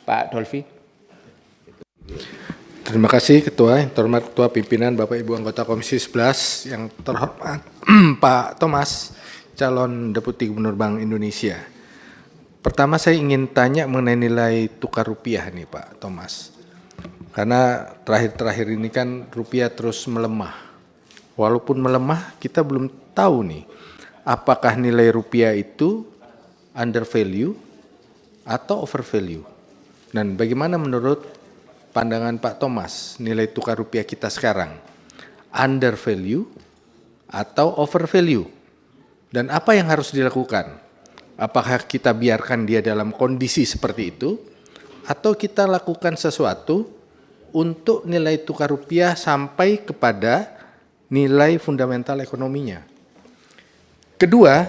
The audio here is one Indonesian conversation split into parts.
Pak Dolfi. Terima kasih Ketua, yang terhormat Ketua Pimpinan Bapak Ibu anggota Komisi 11, yang terhormat Pak Thomas, calon Deputi Gubernur Bank Indonesia. Pertama saya ingin tanya mengenai nilai tukar rupiah nih Pak Thomas. Karena terakhir-terakhir ini kan rupiah terus melemah. Walaupun melemah, kita belum tahu nih apakah nilai rupiah itu under value atau over value. Dan bagaimana menurut pandangan Pak Thomas, nilai tukar rupiah kita sekarang under value atau over value? Dan apa yang harus dilakukan? Apakah kita biarkan dia dalam kondisi seperti itu atau kita lakukan sesuatu untuk nilai tukar rupiah sampai kepada nilai fundamental ekonominya? Kedua,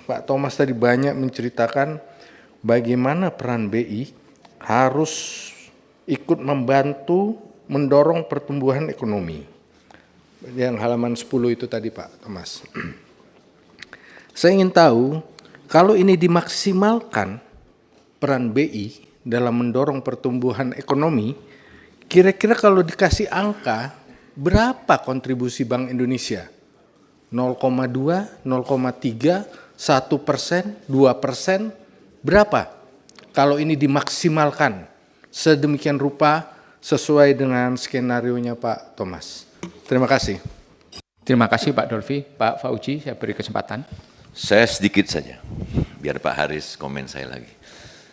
Pak Thomas tadi banyak menceritakan bagaimana peran BI harus ikut membantu mendorong pertumbuhan ekonomi. Yang halaman 10 itu tadi Pak Thomas. Saya ingin tahu, kalau ini dimaksimalkan peran BI dalam mendorong pertumbuhan ekonomi, kira-kira kalau dikasih angka, berapa kontribusi Bank Indonesia? 0,2, 0,3, 1%, 2%, berapa? Kalau ini dimaksimalkan sedemikian rupa sesuai dengan skenarionya Pak Thomas. Terima kasih. Terima kasih Pak Dolfi. Pak Fauji, saya beri kesempatan. Saya sedikit saja, biar Pak Haris komen saya lagi.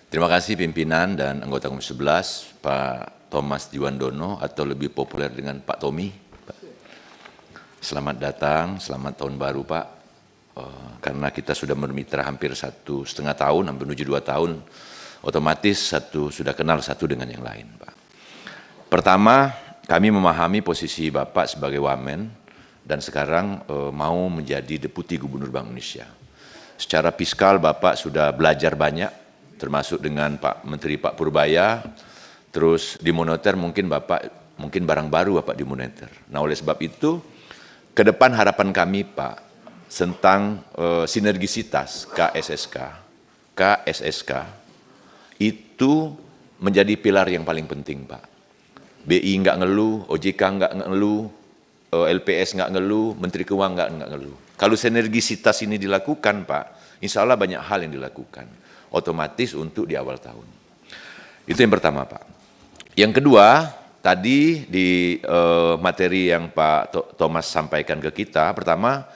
Terima kasih pimpinan dan anggota Komisi 11, Pak Thomas Jiwandono atau lebih populer dengan Pak Tommy. Selamat datang, selamat tahun baru Pak. Karena kita sudah bermitra hampir 1,5 tahun, hampir menuju 2 tahun, otomatis sudah kenal satu dengan yang lain, Pak. Pertama, kami memahami posisi Bapak sebagai Wamen dan sekarang mau menjadi Deputi Gubernur Bank Indonesia. Secara fiskal Bapak sudah belajar banyak, termasuk dengan Pak Menteri Pak Purbaya, terus di moneter mungkin barang baru Bapak di moneter. Nah oleh sebab itu, ke depan harapan kami Pak, tentang sinergisitas KSSK, itu menjadi pilar yang paling penting Pak. BI nggak ngeluh, OJK nggak ngeluh, LPS nggak ngeluh, Menteri Keuangan nggak ngeluh. Kalau sinergisitas ini dilakukan Pak, insya Allah banyak hal yang dilakukan, otomatis untuk di awal tahun. Itu yang pertama Pak. Yang kedua, tadi di materi yang Pak Thomas sampaikan ke kita, pertama,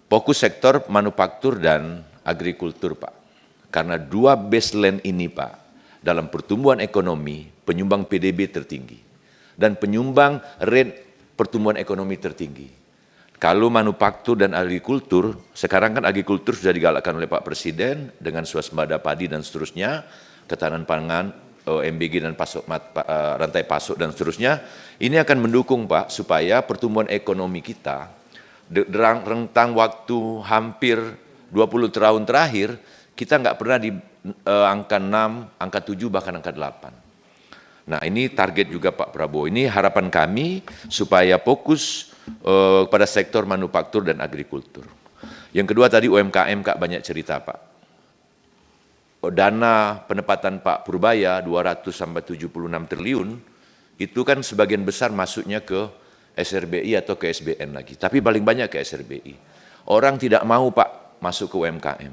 fokus sektor manufaktur dan agrikultur Pak. Karena dua baseline ini Pak, dalam pertumbuhan ekonomi, penyumbang PDB tertinggi. Dan penyumbang rate pertumbuhan ekonomi tertinggi. Kalau manufaktur dan agrikultur, sekarang kan agrikultur sudah digalakkan oleh Pak Presiden dengan swasembada padi dan seterusnya, ketahanan pangan, MBG dan rantai pasok dan seterusnya. Ini akan mendukung Pak, supaya pertumbuhan ekonomi kita, rentang waktu hampir 20 tahun terakhir, kita nggak pernah di angka 6, angka 7, bahkan angka 8. Nah ini target juga Pak Prabowo. Ini harapan kami supaya fokus pada sektor manufaktur dan agrikultur. Yang kedua tadi UMKM Kak banyak cerita Pak. Dana penempatan Pak Purbaya 200-76 triliun, itu kan sebagian besar masuknya ke SRBI atau ke SBN lagi. Tapi paling banyak ke SRBI. Orang tidak mau Pak masuk ke UMKM.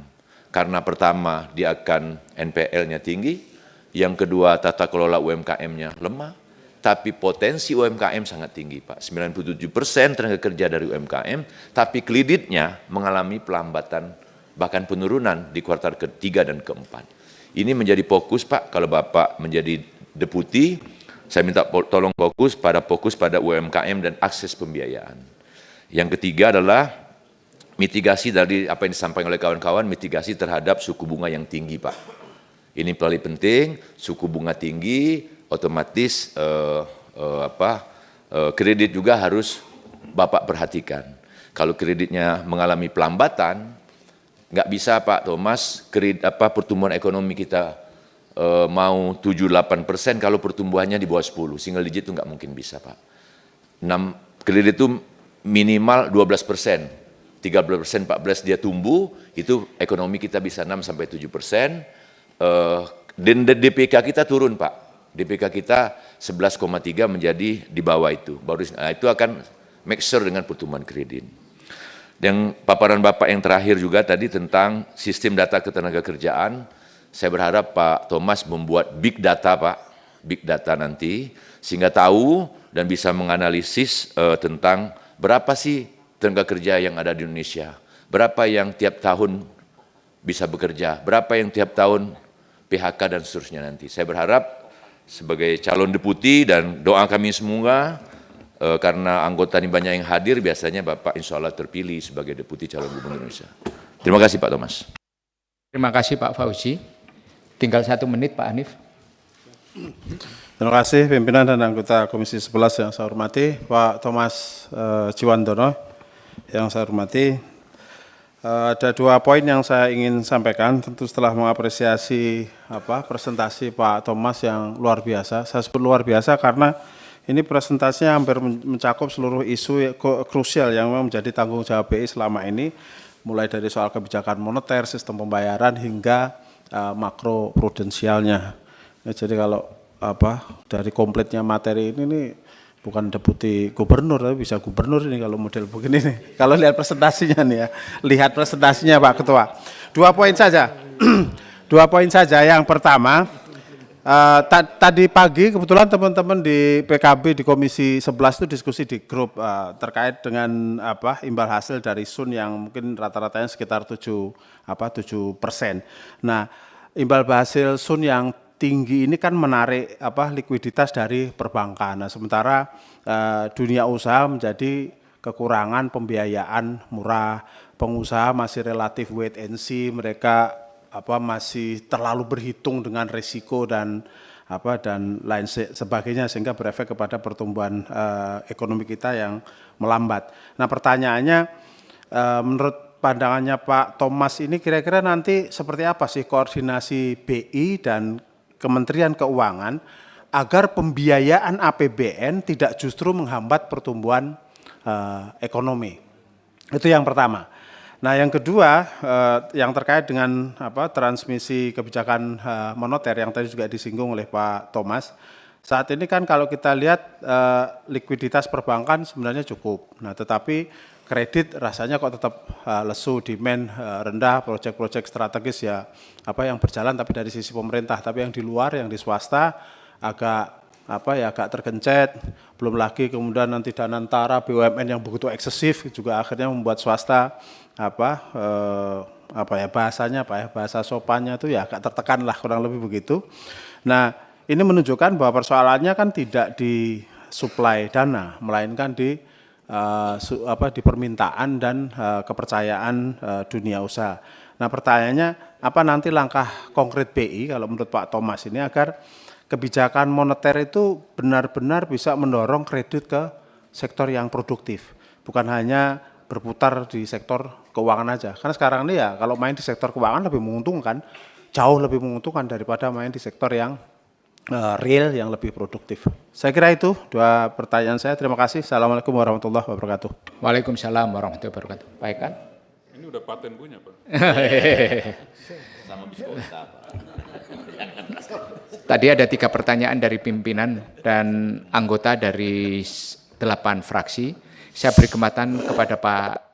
Karena pertama dia akan NPL-nya tinggi, yang kedua tata kelola UMKM-nya lemah, tapi potensi UMKM sangat tinggi Pak. 97% tenaga kerja dari UMKM, tapi kreditnya mengalami pelambatan, bahkan penurunan di kuartal ketiga dan keempat. Ini menjadi fokus Pak, kalau Bapak menjadi deputi, saya minta tolong fokus pada UMKM dan akses pembiayaan. Yang ketiga adalah mitigasi dari apa yang disampaikan oleh kawan-kawan, mitigasi terhadap suku bunga yang tinggi Pak. Ini paling penting, suku bunga tinggi, otomatis kredit juga harus Bapak perhatikan. Kalau kreditnya mengalami pelambatan, nggak bisa Pak Thomas, pertumbuhan ekonomi kita mau 7-8% kalau pertumbuhannya di bawah 10, single digit itu nggak mungkin bisa Pak. Kredit itu minimal 12%. 13%, 14% dia tumbuh, itu ekonomi kita bisa 6-7%, dan DPK kita turun Pak. DPK kita 11,3 menjadi di bawah itu. Itu akan make sure dengan pertumbuhan kredit. Dan paparan Bapak yang terakhir juga tadi tentang sistem data ketenagakerjaan, saya berharap Pak Thomas membuat big data Pak, big data nanti, sehingga tahu dan bisa menganalisis tentang berapa sih tenaga kerja yang ada di Indonesia, berapa yang tiap tahun bisa bekerja, berapa yang tiap tahun PHK dan seterusnya nanti. Saya berharap sebagai calon deputi dan doa kami semua, karena anggota ini banyak yang hadir, biasanya Bapak insya Allah terpilih sebagai deputi calon gubernur Indonesia. Terima kasih Pak Thomas. Terima kasih Pak Fauzi. Tinggal 1 menit Pak Hanif. Terima kasih pimpinan dan anggota Komisi 11 yang saya hormati, Pak Thomas Jiwandono yang saya hormati. Ada 2 poin yang saya ingin sampaikan, tentu setelah mengapresiasi presentasi Pak Thomas yang luar biasa. Saya sebut luar biasa karena ini presentasinya hampir mencakup seluruh isu krusial yang memang menjadi tanggung jawab BI selama ini, mulai dari soal kebijakan moneter, sistem pembayaran hingga makro prudensialnya. Jadi kalau dari komplitnya materi ini nih, bukan deputi gubernur, tapi bisa gubernur ini kalau model begini nih. Kalau lihat presentasinya nih ya, lihat presentasinya Pak Ketua. 2 poin saja, 2 poin saja. Yang pertama, tadi pagi kebetulan teman-teman di PKB di Komisi 11 itu diskusi di grup terkait dengan imbal hasil dari Sun yang mungkin rata-ratanya sekitar 7%. Nah, imbal hasil Sun yang tinggi ini kan menarik likuiditas dari perbankan. Nah, sementara dunia usaha menjadi kekurangan pembiayaan murah, pengusaha masih relatif wait and see, mereka masih terlalu berhitung dengan risiko dan lain sebagainya, sehingga berefek kepada pertumbuhan ekonomi kita yang melambat. Nah, pertanyaannya menurut pandangannya Pak Thomas ini kira-kira nanti seperti apa sih koordinasi BI dan Kementerian Keuangan agar pembiayaan APBN tidak justru menghambat pertumbuhan ekonomi. Itu yang pertama. Nah, yang kedua yang terkait dengan transmisi kebijakan moneter yang tadi juga disinggung oleh Pak Thomas. Saat ini kan kalau kita lihat likuiditas perbankan sebenarnya cukup. Nah, tetapi kredit rasanya kok tetap lesu, demand rendah, proyek-proyek strategis ya yang berjalan tapi dari sisi pemerintah, tapi yang di luar, yang di swasta agak agak tergencet. Belum lagi kemudian nanti Danantara, BUMN yang begitu eksesif juga akhirnya membuat swasta bahasa sopannya itu ya agak tertekan lah, kurang lebih begitu. Nah, ini menunjukkan bahwa persoalannya kan tidak di suplai dana, melainkan di permintaan dan kepercayaan dunia usaha. Nah, pertanyaannya apa nanti langkah konkret BI kalau menurut Pak Thomas ini agar kebijakan moneter itu benar-benar bisa mendorong kredit ke sektor yang produktif, bukan hanya berputar di sektor keuangan aja. Karena sekarang ini ya kalau main di sektor keuangan lebih menguntungkan, jauh lebih menguntungkan daripada main di sektor yang real yang lebih produktif. Saya kira itu 2 pertanyaan saya. Terima kasih. Assalamualaikum warahmatullahi wabarakatuh. Waalaikumsalam warahmatullahi wabarakatuh. Baik kan? Ini udah paten punya Pak. Sama biskota Pak. Tadi ada 3 pertanyaan dari pimpinan dan anggota dari 8 fraksi. Saya beri kesempatan kepada Pak